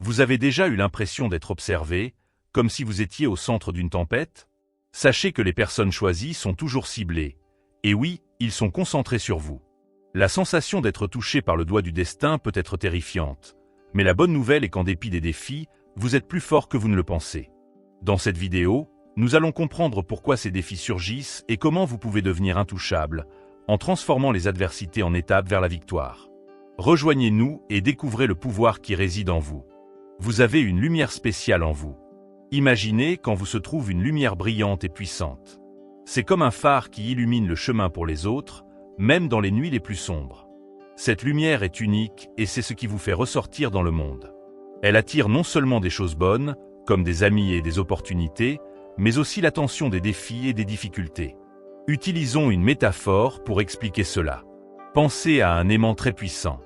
Vous avez déjà eu l'impression d'être observé, comme si vous étiez au centre d'une tempête? Sachez que les personnes choisies sont toujours ciblées. Et oui, ils sont concentrés sur vous. La sensation d'être touché par le doigt du destin peut être terrifiante. Mais la bonne nouvelle est qu'en dépit des défis, vous êtes plus fort que vous ne le pensez. Dans cette vidéo, nous allons comprendre pourquoi ces défis surgissent et comment vous pouvez devenir intouchable, en transformant les adversités en étapes vers la victoire. Rejoignez-nous et découvrez le pouvoir qui réside en vous. Vous avez une lumière spéciale en vous. Imaginez quand vous se trouve une lumière brillante et puissante. C'est comme un phare qui illumine le chemin pour les autres, même dans les nuits les plus sombres. Cette lumière est unique et c'est ce qui vous fait ressortir dans le monde. Elle attire non seulement des choses bonnes, comme des amis et des opportunités, mais aussi l'attention des défis et des difficultés. Utilisons une métaphore pour expliquer cela. Pensez à un aimant très puissant.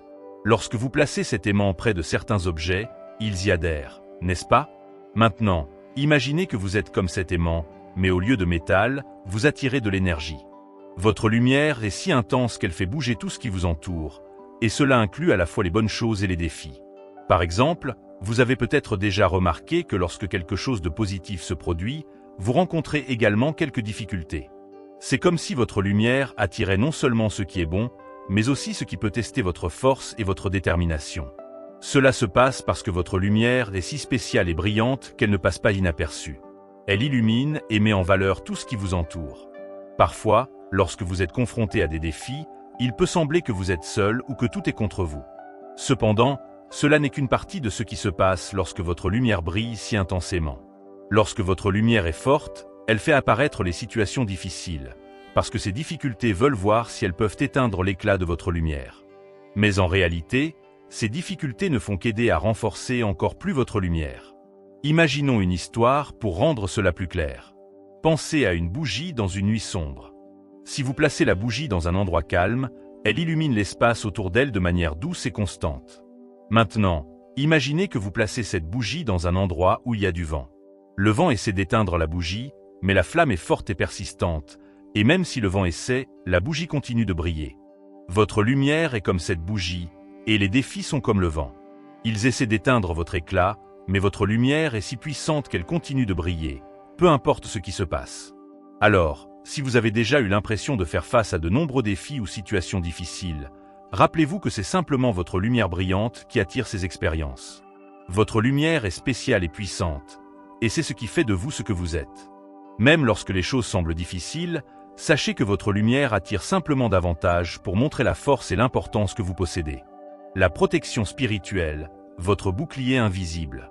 Lorsque vous placez cet aimant près de certains objets, ils y adhèrent, n'est-ce pas? Maintenant, imaginez que vous êtes comme cet aimant, mais au lieu de métal, vous attirez de l'énergie. Votre lumière est si intense qu'elle fait bouger tout ce qui vous entoure, et cela inclut à la fois les bonnes choses et les défis. Par exemple, vous avez peut-être déjà remarqué que lorsque quelque chose de positif se produit, vous rencontrez également quelques difficultés. C'est comme si votre lumière attirait non seulement ce qui est bon, mais aussi ce qui peut tester votre force et votre détermination. Cela se passe parce que votre lumière est si spéciale et brillante qu'elle ne passe pas inaperçue. Elle illumine et met en valeur tout ce qui vous entoure. Parfois, lorsque vous êtes confronté à des défis, il peut sembler que vous êtes seul ou que tout est contre vous. Cependant, cela n'est qu'une partie de ce qui se passe lorsque votre lumière brille si intensément. Lorsque votre lumière est forte, elle fait apparaître les situations difficiles, parce que ces difficultés veulent voir si elles peuvent éteindre l'éclat de votre lumière. Mais en réalité, ces difficultés ne font qu'aider à renforcer encore plus votre lumière. Imaginons une histoire pour rendre cela plus clair. Pensez à une bougie dans une nuit sombre. Si vous placez la bougie dans un endroit calme, elle illumine l'espace autour d'elle de manière douce et constante. Maintenant, imaginez que vous placez cette bougie dans un endroit où il y a du vent. Le vent essaie d'éteindre la bougie, mais la flamme est forte et persistante, et même si le vent essaie, la bougie continue de briller. Votre lumière est comme cette bougie, et les défis sont comme le vent. Ils essaient d'éteindre votre éclat, mais votre lumière est si puissante qu'elle continue de briller, peu importe ce qui se passe. Alors, si vous avez déjà eu l'impression de faire face à de nombreux défis ou situations difficiles, rappelez-vous que c'est simplement votre lumière brillante qui attire ces expériences. Votre lumière est spéciale et puissante, et c'est ce qui fait de vous ce que vous êtes. Même lorsque les choses semblent difficiles, sachez que votre lumière attire simplement davantage pour montrer la force et l'importance que vous possédez. La protection spirituelle, votre bouclier invisible.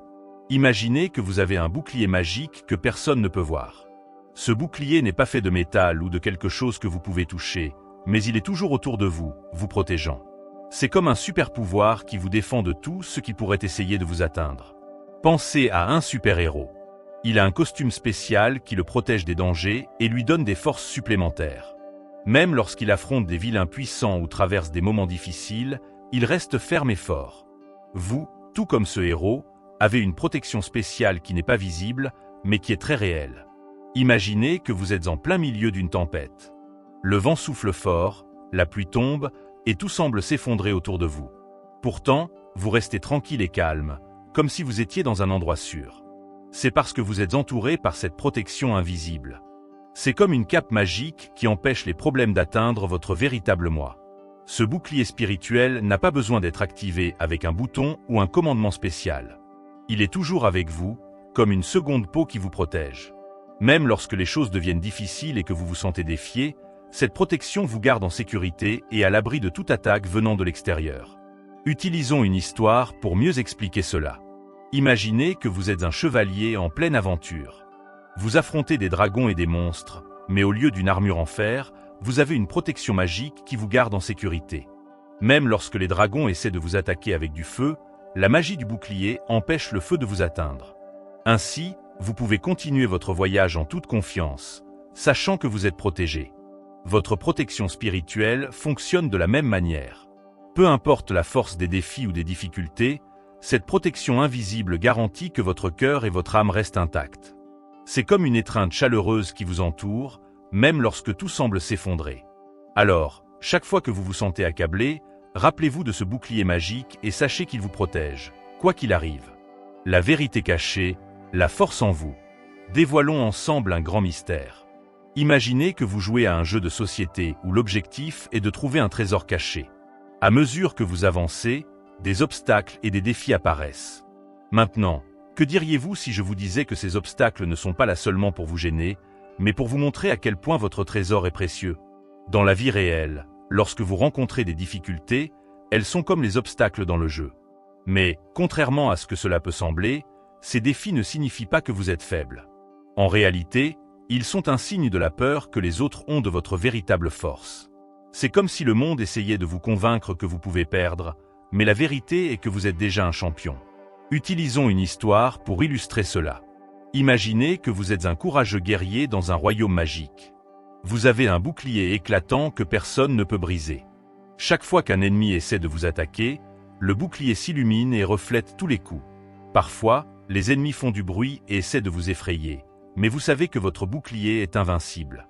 Imaginez que vous avez un bouclier magique que personne ne peut voir. Ce bouclier n'est pas fait de métal ou de quelque chose que vous pouvez toucher, mais il est toujours autour de vous, vous protégeant. C'est comme un super pouvoir qui vous défend de tout ce qui pourrait essayer de vous atteindre. Pensez à un super-héros. Il a un costume spécial qui le protège des dangers et lui donne des forces supplémentaires. Même lorsqu'il affronte des vilains puissants ou traverse des moments difficiles, il reste ferme et fort. Vous, tout comme ce héros, avez une protection spéciale qui n'est pas visible, mais qui est très réelle. Imaginez que vous êtes en plein milieu d'une tempête. Le vent souffle fort, la pluie tombe, et tout semble s'effondrer autour de vous. Pourtant, vous restez tranquille et calme, comme si vous étiez dans un endroit sûr. C'est parce que vous êtes entouré par cette protection invisible. C'est comme une cape magique qui empêche les problèmes d'atteindre votre véritable moi. Ce bouclier spirituel n'a pas besoin d'être activé avec un bouton ou un commandement spécial. Il est toujours avec vous, comme une seconde peau qui vous protège. Même lorsque les choses deviennent difficiles et que vous vous sentez défié, cette protection vous garde en sécurité et à l'abri de toute attaque venant de l'extérieur. Utilisons une histoire pour mieux expliquer cela. Imaginez que vous êtes un chevalier en pleine aventure. Vous affrontez des dragons et des monstres, mais au lieu d'une armure en fer, vous avez une protection magique qui vous garde en sécurité. Même lorsque les dragons essaient de vous attaquer avec du feu, la magie du bouclier empêche le feu de vous atteindre. Ainsi, vous pouvez continuer votre voyage en toute confiance, sachant que vous êtes protégé. Votre protection spirituelle fonctionne de la même manière. Peu importe la force des défis ou des difficultés, cette protection invisible garantit que votre cœur et votre âme restent intacts. C'est comme une étreinte chaleureuse qui vous entoure, même lorsque tout semble s'effondrer. Alors, chaque fois que vous vous sentez accablé, rappelez-vous de ce bouclier magique et sachez qu'il vous protège, quoi qu'il arrive. La vérité cachée, la force en vous. Dévoilons ensemble un grand mystère. Imaginez que vous jouez à un jeu de société où l'objectif est de trouver un trésor caché. À mesure que vous avancez, des obstacles et des défis apparaissent. Maintenant, que diriez-vous si je vous disais que ces obstacles ne sont pas là seulement pour vous gêner, mais pour vous montrer à quel point votre trésor est précieux? Dans la vie réelle, lorsque vous rencontrez des difficultés, elles sont comme les obstacles dans le jeu. Mais, contrairement à ce que cela peut sembler, ces défis ne signifient pas que vous êtes faible. En réalité, ils sont un signe de la peur que les autres ont de votre véritable force. C'est comme si le monde essayait de vous convaincre que vous pouvez perdre, mais la vérité est que vous êtes déjà un champion. Utilisons une histoire pour illustrer cela. Imaginez que vous êtes un courageux guerrier dans un royaume magique. Vous avez un bouclier éclatant que personne ne peut briser. Chaque fois qu'un ennemi essaie de vous attaquer, le bouclier s'illumine et reflète tous les coups. Parfois, les ennemis font du bruit et essaient de vous effrayer, mais vous savez que votre bouclier est invincible.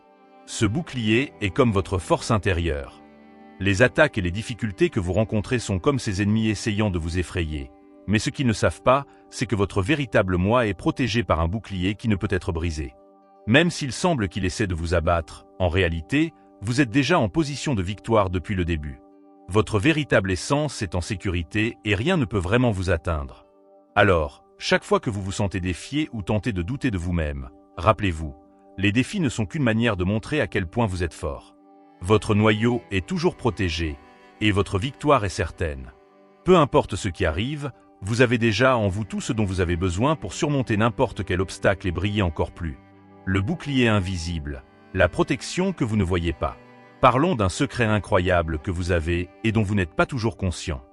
Ce bouclier est comme votre force intérieure. Les attaques et les difficultés que vous rencontrez sont comme ces ennemis essayant de vous effrayer. Mais ce qu'ils ne savent pas, c'est que votre véritable moi est protégé par un bouclier qui ne peut être brisé. Même s'il semble qu'il essaie de vous abattre, en réalité, vous êtes déjà en position de victoire depuis le début. Votre véritable essence est en sécurité et rien ne peut vraiment vous atteindre. Alors, chaque fois que vous vous sentez défié ou tenté de douter de vous-même, rappelez-vous, les défis ne sont qu'une manière de montrer à quel point vous êtes fort. Votre noyau est toujours protégé et votre victoire est certaine. Peu importe ce qui arrive, vous avez déjà en vous tout ce dont vous avez besoin pour surmonter n'importe quel obstacle et briller encore plus. Le bouclier invisible, la protection que vous ne voyez pas. Parlons d'un secret incroyable que vous avez et dont vous n'êtes pas toujours conscient.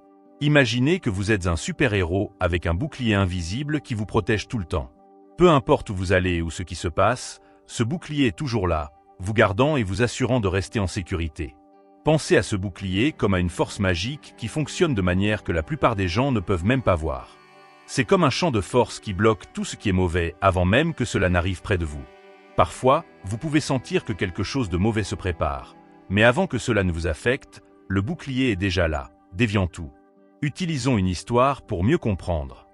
Imaginez que vous êtes un super-héros avec un bouclier invisible qui vous protège tout le temps. Peu importe où vous allez ou ce qui se passe, ce bouclier est toujours là, vous gardant et vous assurant de rester en sécurité. Pensez à ce bouclier comme à une force magique qui fonctionne de manière que la plupart des gens ne peuvent même pas voir. C'est comme un champ de force qui bloque tout ce qui est mauvais avant même que cela n'arrive près de vous. Parfois, vous pouvez sentir que quelque chose de mauvais se prépare, mais avant que cela ne vous affecte, le bouclier est déjà là, déviant tout. Utilisons une histoire pour mieux comprendre.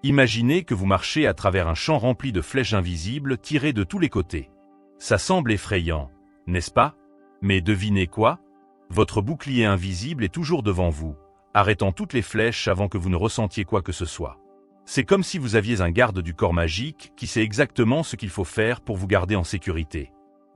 Imaginez que vous marchez à travers un champ rempli de flèches invisibles tirées de tous les côtés. Ça semble effrayant, n'est-ce pas? Mais devinez quoi? Votre bouclier invisible est toujours devant vous, arrêtant toutes les flèches avant que vous ne ressentiez quoi que ce soit. C'est comme si vous aviez un garde du corps magique qui sait exactement ce qu'il faut faire pour vous garder en sécurité.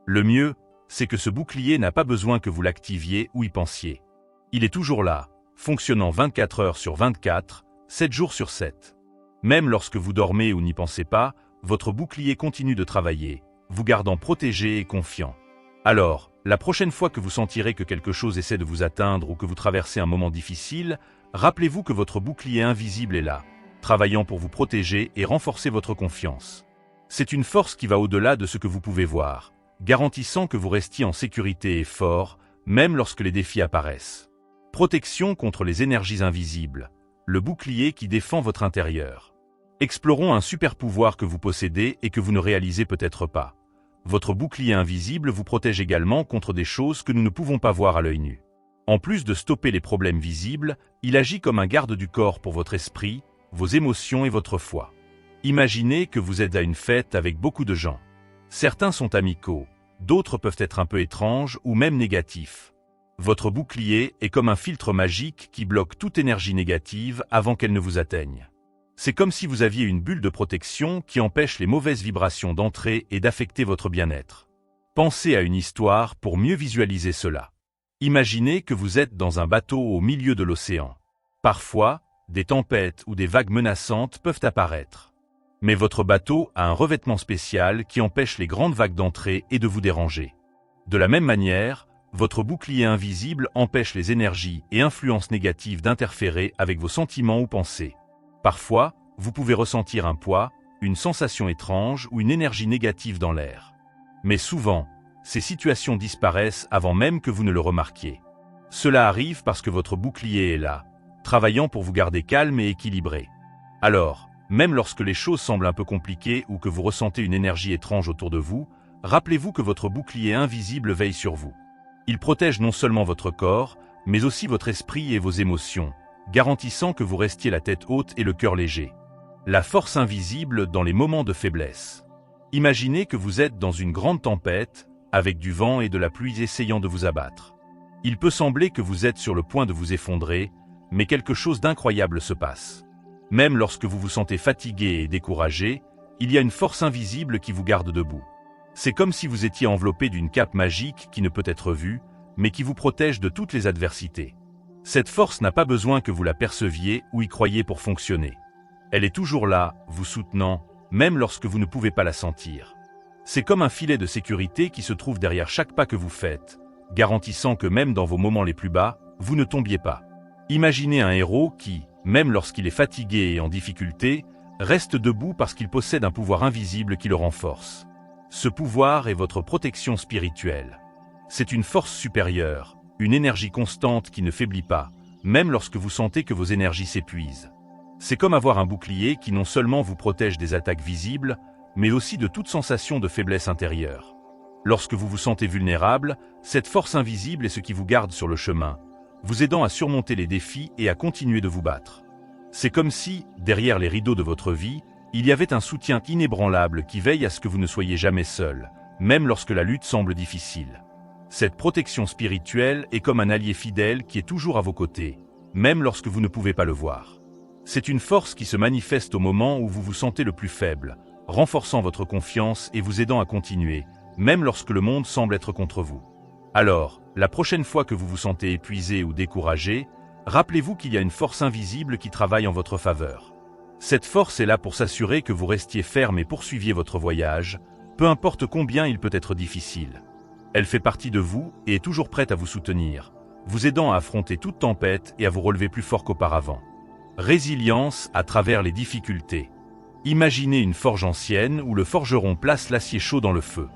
Le mieux, c'est que ce bouclier n'a pas besoin que vous l'activiez ou y pensiez. Il est toujours là, fonctionnant 24 heures sur 24, 7 jours sur 7. Même lorsque vous dormez ou n'y pensez pas, votre bouclier continue de travailler, vous gardant protégé et confiant. Alors, la prochaine fois que vous sentirez que quelque chose essaie de vous atteindre ou que vous traversez un moment difficile, rappelez-vous que votre bouclier invisible est là, travaillant pour vous protéger et renforcer votre confiance. C'est une force qui va au-delà de ce que vous pouvez voir, garantissant que vous restiez en sécurité et fort, même lorsque les défis apparaissent. Protection contre les énergies invisibles, le bouclier qui défend votre intérieur. Explorons un super pouvoir que vous possédez et que vous ne réalisez peut-être pas. Votre bouclier invisible vous protège également contre des choses que nous ne pouvons pas voir à l'œil nu. En plus de stopper les problèmes visibles, il agit comme un garde du corps pour votre esprit, vos émotions et votre foi. Imaginez que vous êtes à une fête avec beaucoup de gens. Certains sont amicaux, d'autres peuvent être un peu étranges ou même négatifs. Votre bouclier est comme un filtre magique qui bloque toute énergie négative avant qu'elle ne vous atteigne. C'est comme si vous aviez une bulle de protection qui empêche les mauvaises vibrations d'entrer et d'affecter votre bien-être. Pensez à une histoire pour mieux visualiser cela. Imaginez que vous êtes dans un bateau au milieu de l'océan. Parfois, des tempêtes ou des vagues menaçantes peuvent apparaître. Mais votre bateau a un revêtement spécial qui empêche les grandes vagues d'entrer et de vous déranger. De la même manière, votre bouclier invisible empêche les énergies et influences négatives d'interférer avec vos sentiments ou pensées. Parfois, vous pouvez ressentir un poids, une sensation étrange ou une énergie négative dans l'air. Mais souvent, ces situations disparaissent avant même que vous ne le remarquiez. Cela arrive parce que votre bouclier est là, travaillant pour vous garder calme et équilibré. Alors, même lorsque les choses semblent un peu compliquées ou que vous ressentez une énergie étrange autour de vous, rappelez-vous que votre bouclier invisible veille sur vous. Il protège non seulement votre corps, mais aussi votre esprit et vos émotions, garantissant que vous restiez la tête haute et le cœur léger. La force invisible dans les moments de faiblesse. Imaginez que vous êtes dans une grande tempête, avec du vent et de la pluie essayant de vous abattre. Il peut sembler que vous êtes sur le point de vous effondrer, mais quelque chose d'incroyable se passe. Même lorsque vous vous sentez fatigué et découragé, il y a une force invisible qui vous garde debout. C'est comme si vous étiez enveloppé d'une cape magique qui ne peut être vue, mais qui vous protège de toutes les adversités. Cette force n'a pas besoin que vous la perceviez ou y croyiez pour fonctionner. Elle est toujours là, vous soutenant, même lorsque vous ne pouvez pas la sentir. C'est comme un filet de sécurité qui se trouve derrière chaque pas que vous faites, garantissant que même dans vos moments les plus bas, vous ne tombiez pas. Imaginez un héros qui, même lorsqu'il est fatigué et en difficulté, reste debout parce qu'il possède un pouvoir invisible qui le renforce. Ce pouvoir est votre protection spirituelle. C'est une force supérieure, une énergie constante qui ne faiblit pas, même lorsque vous sentez que vos énergies s'épuisent. C'est comme avoir un bouclier qui non seulement vous protège des attaques visibles, mais aussi de toute sensation de faiblesse intérieure. Lorsque vous vous sentez vulnérable, cette force invisible est ce qui vous garde sur le chemin, vous aidant à surmonter les défis et à continuer de vous battre. C'est comme si, derrière les rideaux de votre vie, il y avait un soutien inébranlable qui veille à ce que vous ne soyez jamais seul, même lorsque la lutte semble difficile. Cette protection spirituelle est comme un allié fidèle qui est toujours à vos côtés, même lorsque vous ne pouvez pas le voir. C'est une force qui se manifeste au moment où vous vous sentez le plus faible, renforçant votre confiance et vous aidant à continuer, même lorsque le monde semble être contre vous. Alors, la prochaine fois que vous vous sentez épuisé ou découragé, rappelez-vous qu'il y a une force invisible qui travaille en votre faveur. Cette force est là pour s'assurer que vous restiez ferme et poursuiviez votre voyage, peu importe combien il peut être difficile. Elle fait partie de vous et est toujours prête à vous soutenir, vous aidant à affronter toute tempête et à vous relever plus fort qu'auparavant. Résilience à travers les difficultés. Imaginez une forge ancienne où le forgeron place l'acier chaud dans le feu.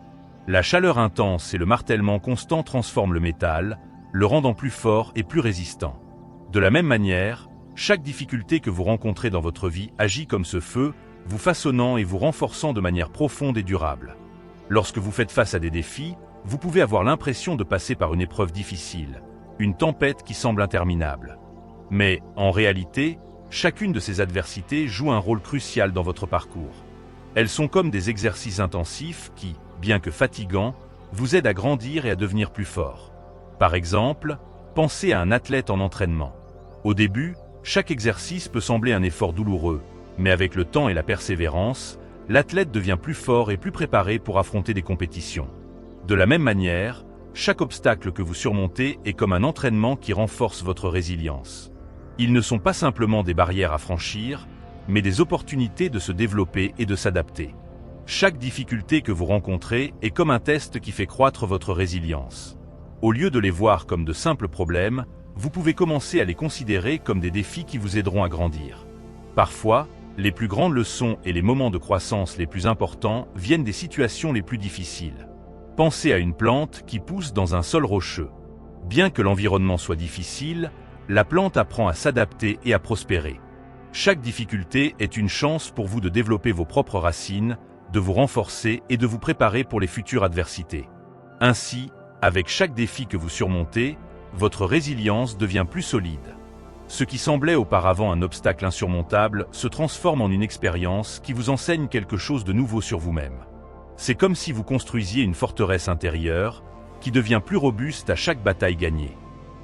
La chaleur intense et le martèlement constant transforment le métal, le rendant plus fort et plus résistant. De la même manière, chaque difficulté que vous rencontrez dans votre vie agit comme ce feu, vous façonnant et vous renforçant de manière profonde et durable. Lorsque vous faites face à des défis, vous pouvez avoir l'impression de passer par une épreuve difficile, une tempête qui semble interminable. Mais, en réalité, chacune de ces adversités joue un rôle crucial dans votre parcours. Elles sont comme des exercices intensifs qui, bien que fatigants, vous aident à grandir et à devenir plus fort. Par exemple, pensez à un athlète en entraînement. Au début, chaque exercice peut sembler un effort douloureux, mais avec le temps et la persévérance, l'athlète devient plus fort et plus préparé pour affronter des compétitions. De la même manière, chaque obstacle que vous surmontez est comme un entraînement qui renforce votre résilience. Ils ne sont pas simplement des barrières à franchir, mais des opportunités de se développer et de s'adapter. Chaque difficulté que vous rencontrez est comme un test qui fait croître votre résilience. Au lieu de les voir comme de simples problèmes, vous pouvez commencer à les considérer comme des défis qui vous aideront à grandir. Parfois, les plus grandes leçons et les moments de croissance les plus importants viennent des situations les plus difficiles. Pensez à une plante qui pousse dans un sol rocheux. Bien que l'environnement soit difficile, la plante apprend à s'adapter et à prospérer. Chaque difficulté est une chance pour vous de développer vos propres racines, de vous renforcer et de vous préparer pour les futures adversités. Ainsi, avec chaque défi que vous surmontez, votre résilience devient plus solide. Ce qui semblait auparavant un obstacle insurmontable se transforme en une expérience qui vous enseigne quelque chose de nouveau sur vous-même. C'est comme si vous construisiez une forteresse intérieure qui devient plus robuste à chaque bataille gagnée.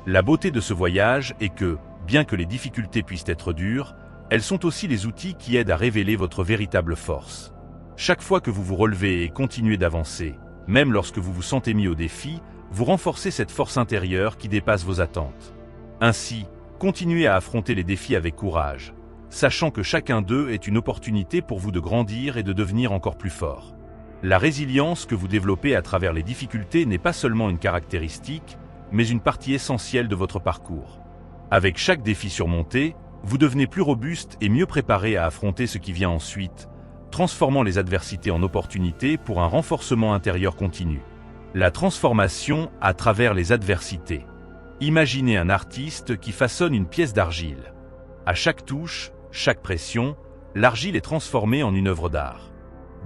La beauté de ce voyage est que, bien que les difficultés puissent être dures, elles sont aussi les outils qui aident à révéler votre véritable force. Chaque fois que vous vous relevez et continuez d'avancer, même lorsque vous vous sentez mis au défi, vous renforcez cette force intérieure qui dépasse vos attentes. Ainsi, continuez à affronter les défis avec courage, sachant que chacun d'eux est une opportunité pour vous de grandir et de devenir encore plus fort. La résilience que vous développez à travers les difficultés n'est pas seulement une caractéristique, mais une partie essentielle de votre parcours. Avec chaque défi surmonté, vous devenez plus robuste et mieux préparé à affronter ce qui vient ensuite, transformant les adversités en opportunités pour un renforcement intérieur continu. La transformation à travers les adversités. Imaginez un artiste qui façonne une pièce d'argile. À chaque touche, chaque pression, l'argile est transformée en une œuvre d'art.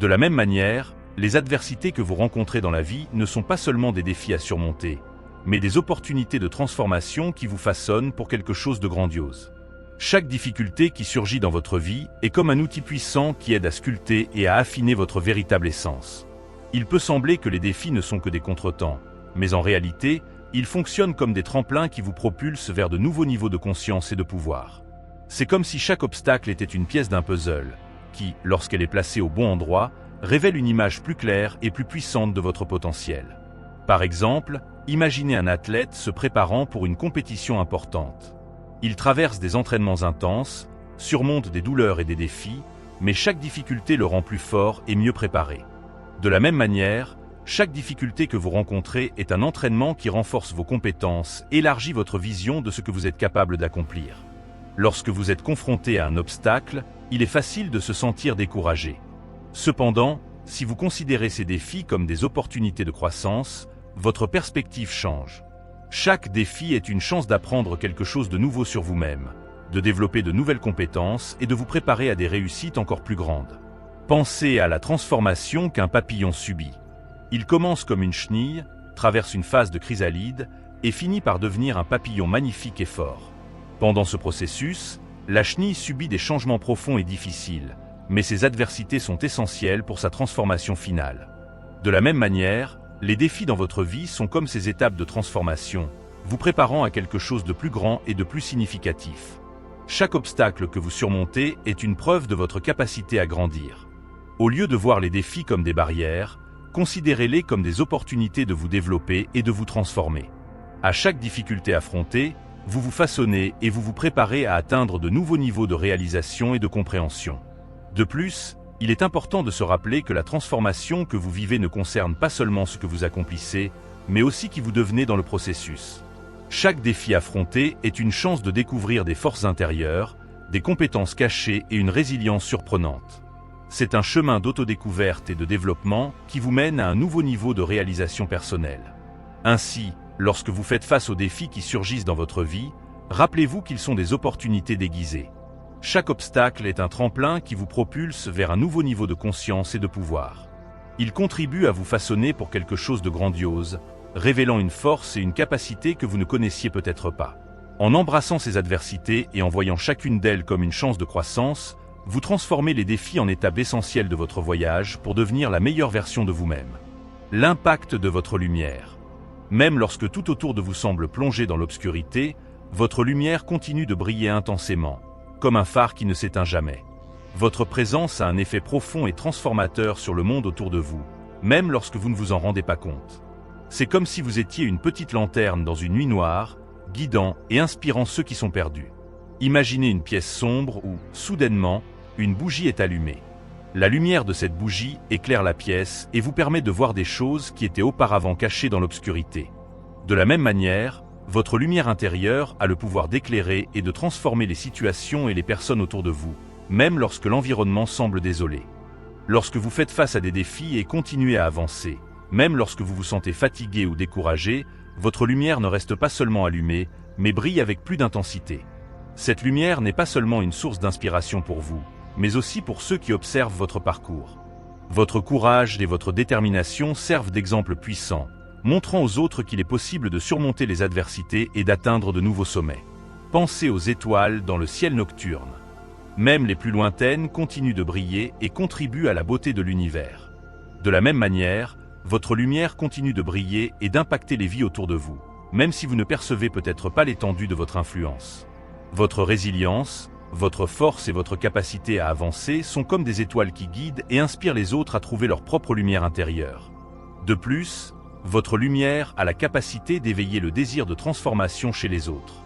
De la même manière, les adversités que vous rencontrez dans la vie ne sont pas seulement des défis à surmonter, mais des opportunités de transformation qui vous façonnent pour quelque chose de grandiose. Chaque difficulté qui surgit dans votre vie est comme un outil puissant qui aide à sculpter et à affiner votre véritable essence. Il peut sembler que les défis ne sont que des contretemps, mais en réalité, ils fonctionnent comme des tremplins qui vous propulsent vers de nouveaux niveaux de conscience et de pouvoir. C'est comme si chaque obstacle était une pièce d'un puzzle, qui, lorsqu'elle est placée au bon endroit, révèle une image plus claire et plus puissante de votre potentiel. Par exemple, imaginez un athlète se préparant pour une compétition importante. Il traverse des entraînements intenses, surmonte des douleurs et des défis, mais chaque difficulté le rend plus fort et mieux préparé. De la même manière, chaque difficulté que vous rencontrez est un entraînement qui renforce vos compétences, élargit votre vision de ce que vous êtes capable d'accomplir. Lorsque vous êtes confronté à un obstacle, il est facile de se sentir découragé. Cependant, si vous considérez ces défis comme des opportunités de croissance, votre perspective change. Chaque défi est une chance d'apprendre quelque chose de nouveau sur vous-même, de développer de nouvelles compétences et de vous préparer à des réussites encore plus grandes. Pensez à la transformation qu'un papillon subit. Il commence comme une chenille, traverse une phase de chrysalide et finit par devenir un papillon magnifique et fort. Pendant ce processus, la chenille subit des changements profonds et difficiles, mais ces adversités sont essentielles pour sa transformation finale. De la même manière, les défis dans votre vie sont comme ces étapes de transformation, vous préparant à quelque chose de plus grand et de plus significatif. Chaque obstacle que vous surmontez est une preuve de votre capacité à grandir. Au lieu de voir les défis comme des barrières, considérez-les comme des opportunités de vous développer et de vous transformer. À chaque difficulté affrontée, vous vous façonnez et vous vous préparez à atteindre de nouveaux niveaux de réalisation et de compréhension. De plus, il est important de se rappeler que la transformation que vous vivez ne concerne pas seulement ce que vous accomplissez, mais aussi qui vous devenez dans le processus. Chaque défi affronté est une chance de découvrir des forces intérieures, des compétences cachées et une résilience surprenante. C'est un chemin d'autodécouverte et de développement qui vous mène à un nouveau niveau de réalisation personnelle. Ainsi, lorsque vous faites face aux défis qui surgissent dans votre vie, rappelez-vous qu'ils sont des opportunités déguisées. Chaque obstacle est un tremplin qui vous propulse vers un nouveau niveau de conscience et de pouvoir. Il contribue à vous façonner pour quelque chose de grandiose, révélant une force et une capacité que vous ne connaissiez peut-être pas. En embrassant ces adversités et en voyant chacune d'elles comme une chance de croissance, vous transformez les défis en étapes essentielles de votre voyage pour devenir la meilleure version de vous-même. L'impact de votre lumière. Même lorsque tout autour de vous semble plongé dans l'obscurité, votre lumière continue de briller intensément, comme un phare qui ne s'éteint jamais. Votre présence a un effet profond et transformateur sur le monde autour de vous, même lorsque vous ne vous en rendez pas compte. C'est comme si vous étiez une petite lanterne dans une nuit noire, guidant et inspirant ceux qui sont perdus. Imaginez une pièce sombre où, soudainement, une bougie est allumée. La lumière de cette bougie éclaire la pièce et vous permet de voir des choses qui étaient auparavant cachées dans l'obscurité. De la même manière, votre lumière intérieure a le pouvoir d'éclairer et de transformer les situations et les personnes autour de vous, même lorsque l'environnement semble désolé. Lorsque vous faites face à des défis et continuez à avancer, même lorsque vous vous sentez fatigué ou découragé, votre lumière ne reste pas seulement allumée, mais brille avec plus d'intensité. Cette lumière n'est pas seulement une source d'inspiration pour vous, mais aussi pour ceux qui observent votre parcours. Votre courage et votre détermination servent d'exemple puissant, montrant aux autres qu'il est possible de surmonter les adversités et d'atteindre de nouveaux sommets. Pensez aux étoiles dans le ciel nocturne. Même les plus lointaines continuent de briller et contribuent à la beauté de l'univers. De la même manière, votre lumière continue de briller et d'impacter les vies autour de vous, même si vous ne percevez peut-être pas l'étendue de votre influence. Votre résilience, votre force et votre capacité à avancer sont comme des étoiles qui guident et inspirent les autres à trouver leur propre lumière intérieure. De plus, votre lumière a la capacité d'éveiller le désir de transformation chez les autres.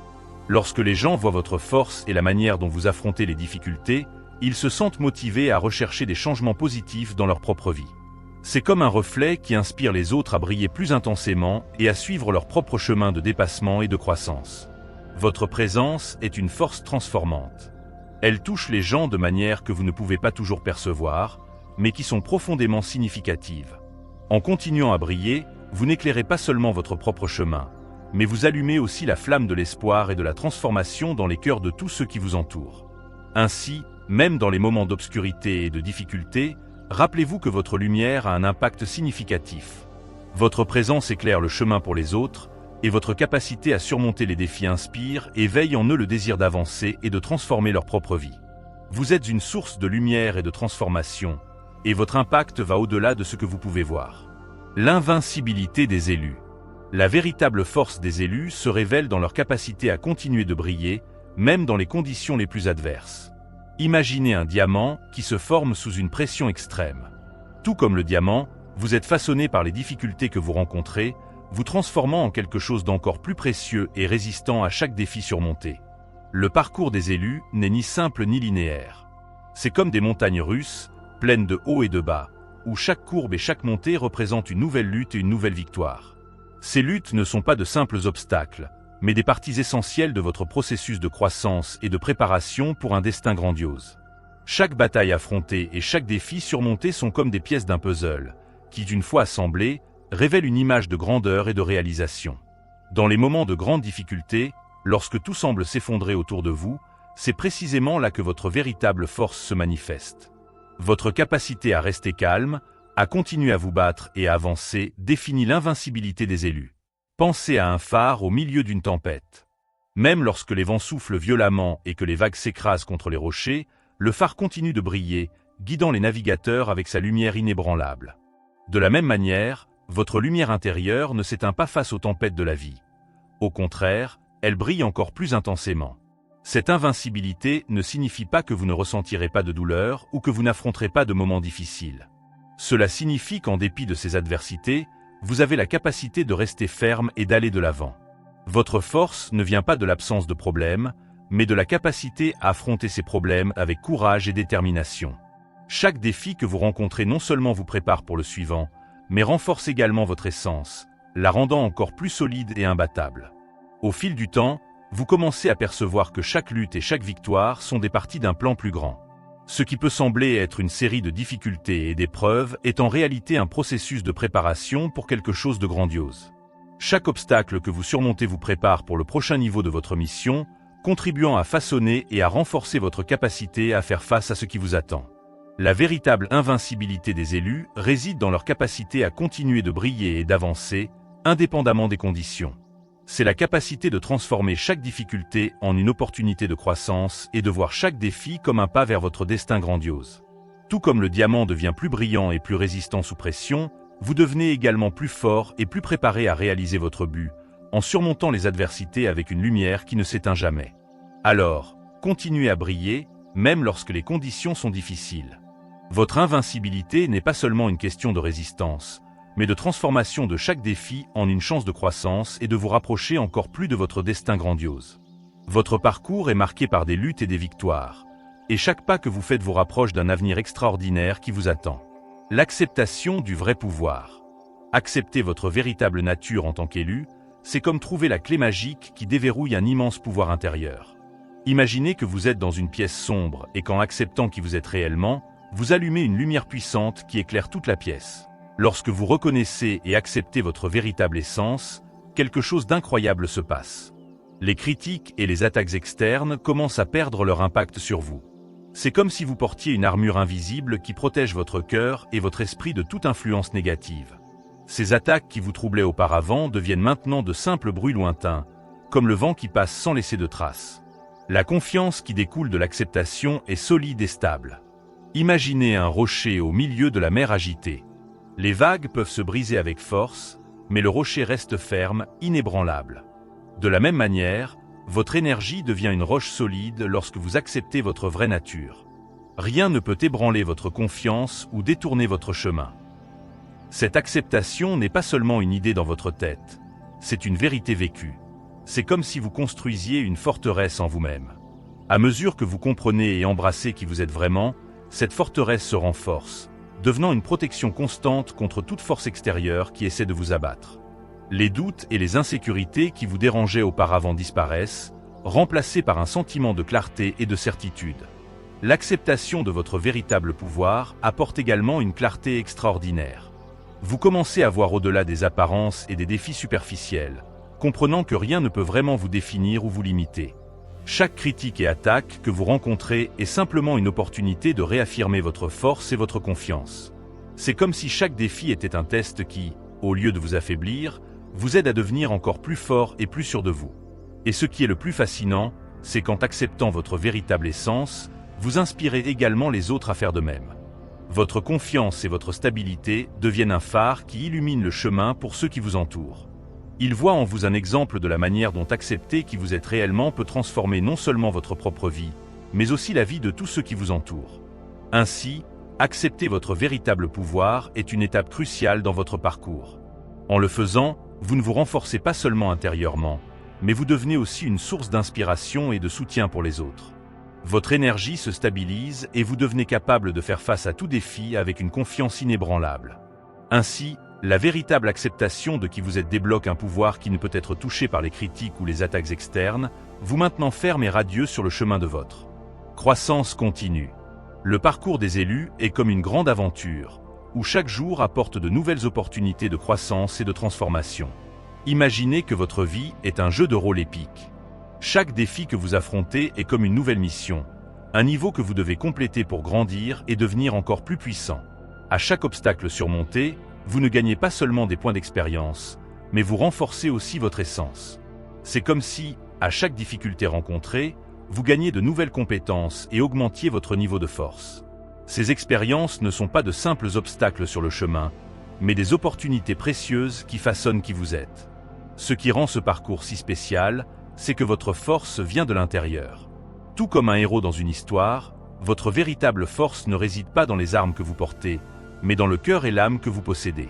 Lorsque les gens voient votre force et la manière dont vous affrontez les difficultés, ils se sentent motivés à rechercher des changements positifs dans leur propre vie. C'est comme un reflet qui inspire les autres à briller plus intensément et à suivre leur propre chemin de dépassement et de croissance. Votre présence est une force transformante. Elle touche les gens de manière que vous ne pouvez pas toujours percevoir, mais qui sont profondément significatives. En continuant à briller, vous n'éclairez pas seulement votre propre chemin, mais vous allumez aussi la flamme de l'espoir et de la transformation dans les cœurs de tous ceux qui vous entourent. Ainsi, même dans les moments d'obscurité et de difficulté, rappelez-vous que votre lumière a un impact significatif. Votre présence éclaire le chemin pour les autres, et votre capacité à surmonter les défis inspire et veille en eux le désir d'avancer et de transformer leur propre vie. Vous êtes une source de lumière et de transformation, et votre impact va au-delà de ce que vous pouvez voir. L'invincibilité des élus. La véritable force des élus se révèle dans leur capacité à continuer de briller, même dans les conditions les plus adverses. Imaginez un diamant qui se forme sous une pression extrême. Tout comme le diamant, vous êtes façonné par les difficultés que vous rencontrez, vous transformant en quelque chose d'encore plus précieux et résistant à chaque défi surmonté. Le parcours des élus n'est ni simple ni linéaire. C'est comme des montagnes russes, pleines de hauts et de bas, où chaque courbe et chaque montée représentent une nouvelle lutte et une nouvelle victoire. Ces luttes ne sont pas de simples obstacles, mais des parties essentielles de votre processus de croissance et de préparation pour un destin grandiose. Chaque bataille affrontée et chaque défi surmonté sont comme des pièces d'un puzzle, qui, une fois assemblées, révèlent une image de grandeur et de réalisation. Dans les moments de grande difficulté, lorsque tout semble s'effondrer autour de vous, c'est précisément là que votre véritable force se manifeste. Votre capacité à rester calme, à continuer à vous battre et à avancer définit l'invincibilité des élus. Pensez à un phare au milieu d'une tempête. Même lorsque les vents soufflent violemment et que les vagues s'écrasent contre les rochers, le phare continue de briller, guidant les navigateurs avec sa lumière inébranlable. De la même manière, votre lumière intérieure ne s'éteint pas face aux tempêtes de la vie. Au contraire, elle brille encore plus intensément. Cette invincibilité ne signifie pas que vous ne ressentirez pas de douleur ou que vous n'affronterez pas de moments difficiles. Cela signifie qu'en dépit de ces adversités, vous avez la capacité de rester ferme et d'aller de l'avant. Votre force ne vient pas de l'absence de problèmes, mais de la capacité à affronter ces problèmes avec courage et détermination. Chaque défi que vous rencontrez non seulement vous prépare pour le suivant, mais renforce également votre essence, la rendant encore plus solide et imbattable. Au fil du temps, vous commencez à percevoir que chaque lutte et chaque victoire sont des parties d'un plan plus grand. Ce qui peut sembler être une série de difficultés et d'épreuves est en réalité un processus de préparation pour quelque chose de grandiose. Chaque obstacle que vous surmontez vous prépare pour le prochain niveau de votre mission, contribuant à façonner et à renforcer votre capacité à faire face à ce qui vous attend. La véritable invincibilité des élus réside dans leur capacité à continuer de briller et d'avancer, indépendamment des conditions. C'est la capacité de transformer chaque difficulté en une opportunité de croissance et de voir chaque défi comme un pas vers votre destin grandiose. Tout comme le diamant devient plus brillant et plus résistant sous pression, vous devenez également plus fort et plus préparé à réaliser votre but, en surmontant les adversités avec une lumière qui ne s'éteint jamais. Alors, continuez à briller, même lorsque les conditions sont difficiles. Votre invincibilité n'est pas seulement une question de résistance, mais de transformation de chaque défi en une chance de croissance et de vous rapprocher encore plus de votre destin grandiose. Votre parcours est marqué par des luttes et des victoires, et chaque pas que vous faites vous rapproche d'un avenir extraordinaire qui vous attend. L'acceptation du vrai pouvoir. Accepter votre véritable nature en tant qu'élu, c'est comme trouver la clé magique qui déverrouille un immense pouvoir intérieur. Imaginez que vous êtes dans une pièce sombre et qu'en acceptant qui vous êtes réellement, vous allumez une lumière puissante qui éclaire toute la pièce. Lorsque vous reconnaissez et acceptez votre véritable essence, quelque chose d'incroyable se passe. Les critiques et les attaques externes commencent à perdre leur impact sur vous. C'est comme si vous portiez une armure invisible qui protège votre cœur et votre esprit de toute influence négative. Ces attaques qui vous troublaient auparavant deviennent maintenant de simples bruits lointains, comme le vent qui passe sans laisser de traces. La confiance qui découle de l'acceptation est solide et stable. Imaginez un rocher au milieu de la mer agitée. Les vagues peuvent se briser avec force, mais le rocher reste ferme, inébranlable. De la même manière, votre énergie devient une roche solide lorsque vous acceptez votre vraie nature. Rien ne peut ébranler votre confiance ou détourner votre chemin. Cette acceptation n'est pas seulement une idée dans votre tête, c'est une vérité vécue. C'est comme si vous construisiez une forteresse en vous-même. À mesure que vous comprenez et embrassez qui vous êtes vraiment, cette forteresse se renforce, devenant une protection constante contre toute force extérieure qui essaie de vous abattre. Les doutes et les insécurités qui vous dérangeaient auparavant disparaissent, remplacés par un sentiment de clarté et de certitude. L'acceptation de votre véritable pouvoir apporte également une clarté extraordinaire. Vous commencez à voir au-delà des apparences et des défis superficiels, comprenant que rien ne peut vraiment vous définir ou vous limiter. Chaque critique et attaque que vous rencontrez est simplement une opportunité de réaffirmer votre force et votre confiance. C'est comme si chaque défi était un test qui, au lieu de vous affaiblir, vous aide à devenir encore plus fort et plus sûr de vous. Et ce qui est le plus fascinant, c'est qu'en acceptant votre véritable essence, vous inspirez également les autres à faire de même. Votre confiance et votre stabilité deviennent un phare qui illumine le chemin pour ceux qui vous entourent. Ils voient en vous un exemple de la manière dont accepter qui vous êtes réellement peut transformer non seulement votre propre vie, mais aussi la vie de tous ceux qui vous entourent. Ainsi, accepter votre véritable pouvoir est une étape cruciale dans votre parcours. En le faisant, vous ne vous renforcez pas seulement intérieurement, mais vous devenez aussi une source d'inspiration et de soutien pour les autres. Votre énergie se stabilise et vous devenez capable de faire face à tout défi avec une confiance inébranlable. Ainsi, la véritable acceptation de qui vous êtes débloque un pouvoir qui ne peut être touché par les critiques ou les attaques externes, vous maintenant ferme et radieux sur le chemin de votre croissance continue. Le parcours des élus est comme une grande aventure, où chaque jour apporte de nouvelles opportunités de croissance et de transformation. Imaginez que votre vie est un jeu de rôle épique. Chaque défi que vous affrontez est comme une nouvelle mission, un niveau que vous devez compléter pour grandir et devenir encore plus puissant. À chaque obstacle surmonté, vous ne gagnez pas seulement des points d'expérience, mais vous renforcez aussi votre essence. C'est comme si, à chaque difficulté rencontrée, vous gagnez de nouvelles compétences et augmentiez votre niveau de force. Ces expériences ne sont pas de simples obstacles sur le chemin, mais des opportunités précieuses qui façonnent qui vous êtes. Ce qui rend ce parcours si spécial, c'est que votre force vient de l'intérieur. Tout comme un héros dans une histoire, votre véritable force ne réside pas dans les armes que vous portez, mais dans le cœur et l'âme que vous possédez.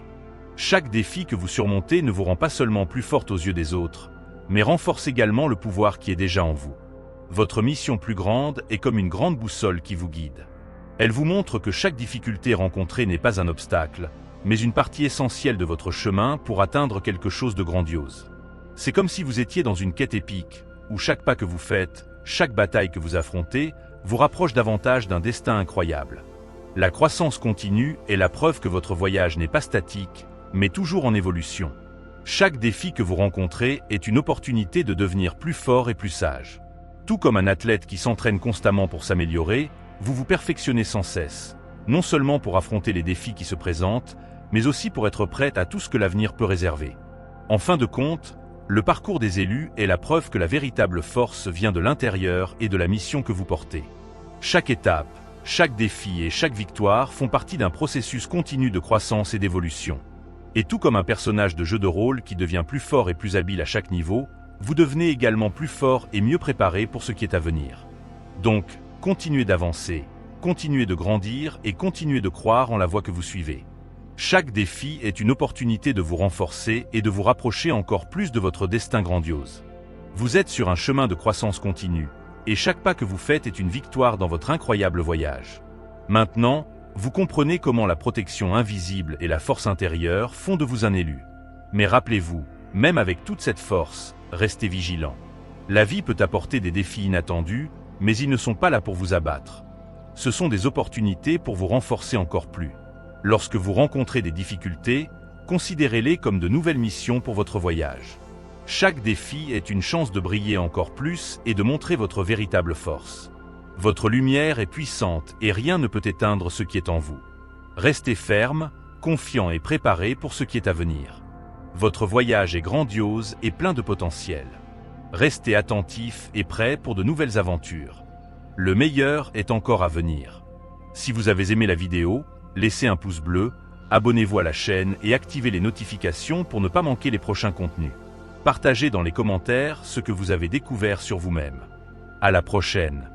Chaque défi que vous surmontez ne vous rend pas seulement plus forte aux yeux des autres, mais renforce également le pouvoir qui est déjà en vous. Votre mission plus grande est comme une grande boussole qui vous guide. Elle vous montre que chaque difficulté rencontrée n'est pas un obstacle, mais une partie essentielle de votre chemin pour atteindre quelque chose de grandiose. C'est comme si vous étiez dans une quête épique, où chaque pas que vous faites, chaque bataille que vous affrontez, vous rapproche davantage d'un destin incroyable. La croissance continue est la preuve que votre voyage n'est pas statique, mais toujours en évolution. Chaque défi que vous rencontrez est une opportunité de devenir plus fort et plus sage. Tout comme un athlète qui s'entraîne constamment pour s'améliorer, vous vous perfectionnez sans cesse, non seulement pour affronter les défis qui se présentent, mais aussi pour être prêt à tout ce que l'avenir peut réserver. En fin de compte, le parcours des élus est la preuve que la véritable force vient de l'intérieur et de la mission que vous portez. Chaque étape, chaque défi et chaque victoire font partie d'un processus continu de croissance et d'évolution. Et tout comme un personnage de jeu de rôle qui devient plus fort et plus habile à chaque niveau, vous devenez également plus fort et mieux préparé pour ce qui est à venir. Donc, continuez d'avancer, continuez de grandir et continuez de croire en la voie que vous suivez. Chaque défi est une opportunité de vous renforcer et de vous rapprocher encore plus de votre destin grandiose. Vous êtes sur un chemin de croissance continue, et chaque pas que vous faites est une victoire dans votre incroyable voyage. Maintenant, vous comprenez comment la protection invisible et la force intérieure font de vous un élu. Mais rappelez-vous, même avec toute cette force, restez vigilant. La vie peut apporter des défis inattendus, mais ils ne sont pas là pour vous abattre. Ce sont des opportunités pour vous renforcer encore plus. Lorsque vous rencontrez des difficultés, considérez-les comme de nouvelles missions pour votre voyage. Chaque défi est une chance de briller encore plus et de montrer votre véritable force. Votre lumière est puissante et rien ne peut éteindre ce qui est en vous. Restez ferme, confiant et préparé pour ce qui est à venir. Votre voyage est grandiose et plein de potentiel. Restez attentif et prêt pour de nouvelles aventures. Le meilleur est encore à venir. Si vous avez aimé la vidéo, laissez un pouce bleu, abonnez-vous à la chaîne et activez les notifications pour ne pas manquer les prochains contenus. Partagez dans les commentaires ce que vous avez découvert sur vous-même. À la prochaine.